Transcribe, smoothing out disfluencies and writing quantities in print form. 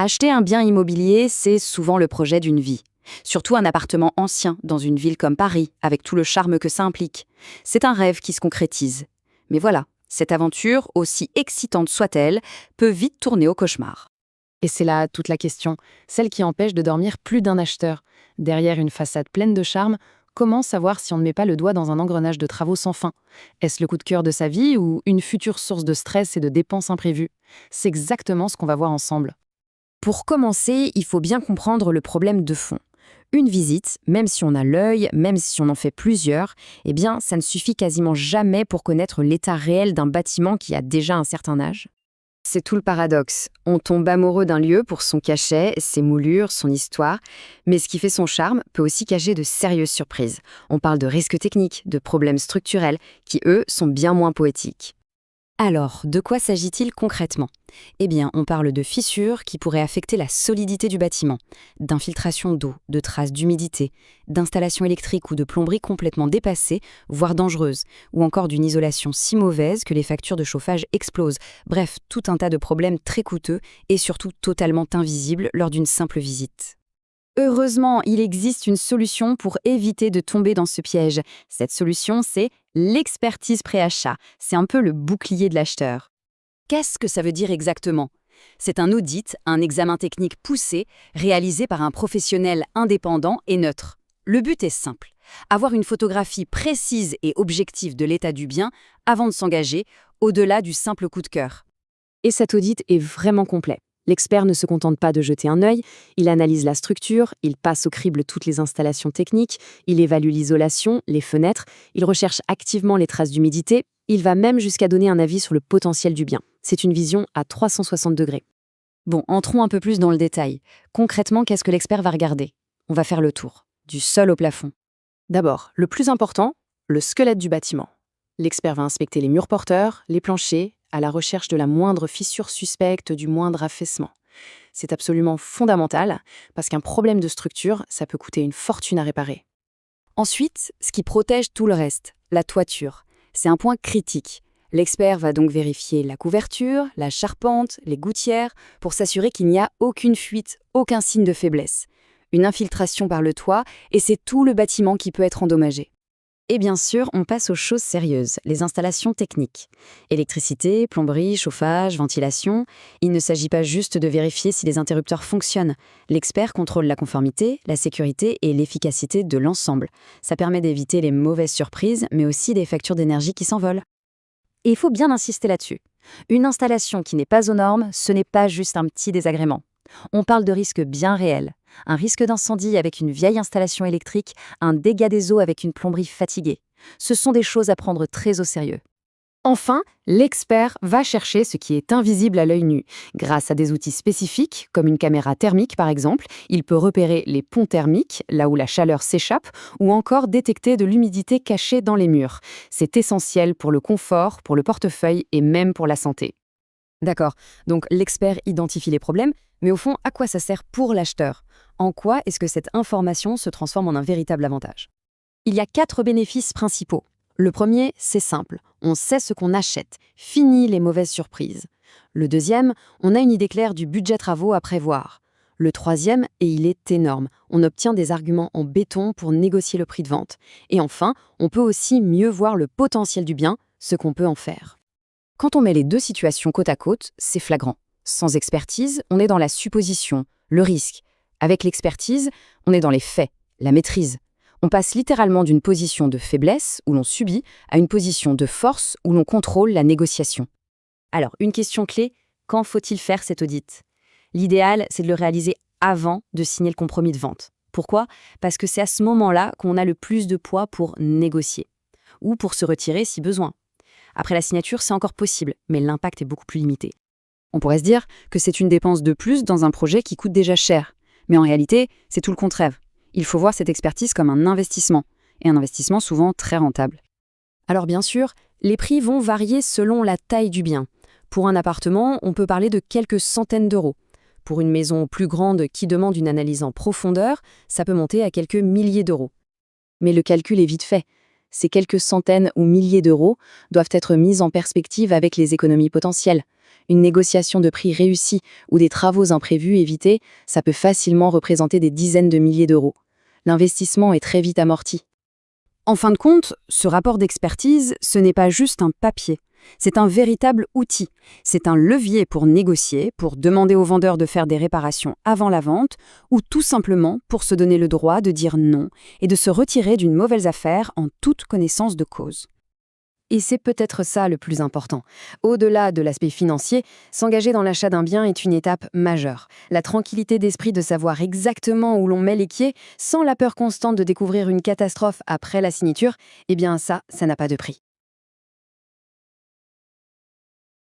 Acheter un bien immobilier, c'est souvent le projet d'une vie. Surtout un appartement ancien dans une ville comme Paris, avec tout le charme que ça implique. C'est un rêve qui se concrétise. Mais voilà, cette aventure, aussi excitante soit-elle, peut vite tourner au cauchemar. Et c'est là toute la question, celle qui empêche de dormir plus d'un acheteur. Derrière une façade pleine de charme, comment savoir si on ne met pas le doigt dans un engrenage de travaux sans fin? Est-ce le coup de cœur de sa vie ou une future source de stress et de dépenses imprévues? C'est exactement ce qu'on va voir ensemble. Pour commencer, il faut bien comprendre le problème de fond. Une visite, même si on a l'œil, même si on en fait plusieurs, eh bien, ça ne suffit quasiment jamais pour connaître l'état réel d'un bâtiment qui a déjà un certain âge. C'est tout le paradoxe. On tombe amoureux d'un lieu pour son cachet, ses moulures, son histoire, mais ce qui fait son charme peut aussi cacher de sérieuses surprises. On parle de risques techniques, de problèmes structurels, qui eux sont bien moins poétiques. Alors, de quoi s'agit-il concrètement? Eh bien, on parle de fissures qui pourraient affecter la solidité du bâtiment, d'infiltration d'eau, de traces d'humidité, d'installations électriques ou de plomberie complètement dépassées, voire dangereuses, ou encore d'une isolation si mauvaise que les factures de chauffage explosent. Bref, tout un tas de problèmes très coûteux et surtout totalement invisibles lors d'une simple visite. Heureusement, il existe une solution pour éviter de tomber dans ce piège. Cette solution, c'est l'expertise pré-achat. C'est un peu le bouclier de l'acheteur. Qu'est-ce que ça veut dire exactement? C'est un audit, un examen technique poussé, réalisé par un professionnel indépendant et neutre. Le but est simple, avoir une photographie précise et objective de l'état du bien avant de s'engager, au-delà du simple coup de cœur. Et cet audit est vraiment complet. L'expert ne se contente pas de jeter un œil, il analyse la structure, il passe au crible toutes les installations techniques, il évalue l'isolation, les fenêtres, il recherche activement les traces d'humidité, il va même jusqu'à donner un avis sur le potentiel du bien. C'est une vision à 360 degrés. Bon, entrons un peu plus dans le détail. Concrètement, qu'est-ce que l'expert va regarder? On va faire le tour, du sol au plafond. D'abord, le plus important, le squelette du bâtiment. L'expert va inspecter les murs porteurs, les planchers, à la recherche de la moindre fissure suspecte, du moindre affaissement. C'est absolument fondamental, parce qu'un problème de structure, ça peut coûter une fortune à réparer. Ensuite, ce qui protège tout le reste, la toiture. C'est un point critique. L'expert va donc vérifier la couverture, la charpente, les gouttières, pour s'assurer qu'il n'y a aucune fuite, aucun signe de faiblesse. Une infiltration par le toit, et c'est tout le bâtiment qui peut être endommagé. Et bien sûr, on passe aux choses sérieuses, les installations techniques. Électricité, plomberie, chauffage, ventilation. Il ne s'agit pas juste de vérifier si les interrupteurs fonctionnent. L'expert contrôle la conformité, la sécurité et l'efficacité de l'ensemble. Ça permet d'éviter les mauvaises surprises, mais aussi des factures d'énergie qui s'envolent. Et il faut bien insister là-dessus. Une installation qui n'est pas aux normes, ce n'est pas juste un petit désagrément. On parle de risques bien réels. Un risque d'incendie avec une vieille installation électrique, un dégât des eaux avec une plomberie fatiguée. Ce sont des choses à prendre très au sérieux. Enfin, l'expert va chercher ce qui est invisible à l'œil nu. Grâce à des outils spécifiques, comme une caméra thermique par exemple, il peut repérer les ponts thermiques, là où la chaleur s'échappe, ou encore détecter de l'humidité cachée dans les murs. C'est essentiel pour le confort, pour le portefeuille et même pour la santé. D'accord, donc l'expert identifie les problèmes, mais au fond, à quoi ça sert pour l'acheteur? En quoi est-ce que cette information se transforme en un véritable avantage? Il y a 4 bénéfices principaux. Le premier, c'est simple, on sait ce qu'on achète, fini les mauvaises surprises. Le deuxième, on a une idée claire du budget travaux à prévoir. Le troisième, et il est énorme, on obtient des arguments en béton pour négocier le prix de vente. Et enfin, on peut aussi mieux voir le potentiel du bien, ce qu'on peut en faire. Quand on met les deux situations côte à côte, c'est flagrant. Sans expertise, on est dans la supposition, le risque. Avec l'expertise, on est dans les faits, la maîtrise. On passe littéralement d'une position de faiblesse, où l'on subit, à une position de force, où l'on contrôle la négociation. Alors, une question clé, quand faut-il faire cet audit? L'idéal, c'est de le réaliser avant de signer le compromis de vente. Pourquoi? Parce que c'est à ce moment-là qu'on a le plus de poids pour négocier, ou pour se retirer si besoin. Après la signature, c'est encore possible, mais l'impact est beaucoup plus limité. On pourrait se dire que c'est une dépense de plus dans un projet qui coûte déjà cher. Mais en réalité, c'est tout le contraire. Il faut voir cette expertise comme un investissement, et un investissement souvent très rentable. Alors bien sûr, les prix vont varier selon la taille du bien. Pour un appartement, on peut parler de quelques centaines d'euros. Pour une maison plus grande qui demande une analyse en profondeur, ça peut monter à quelques milliers d'euros. Mais le calcul est vite fait. Ces quelques centaines ou milliers d'euros doivent être mis en perspective avec les économies potentielles. Une négociation de prix réussie ou des travaux imprévus évités, ça peut facilement représenter des dizaines de milliers d'euros. L'investissement est très vite amorti. En fin de compte, ce rapport d'expertise, ce n'est pas juste un papier. C'est un véritable outil. C'est un levier pour négocier, pour demander au vendeur de faire des réparations avant la vente, ou tout simplement pour se donner le droit de dire non et de se retirer d'une mauvaise affaire en toute connaissance de cause. Et c'est peut-être ça le plus important. Au-delà de l'aspect financier, s'engager dans l'achat d'un bien est une étape majeure. La tranquillité d'esprit de savoir exactement où l'on met les pieds, sans la peur constante de découvrir une catastrophe après la signature, eh bien ça n'a pas de prix.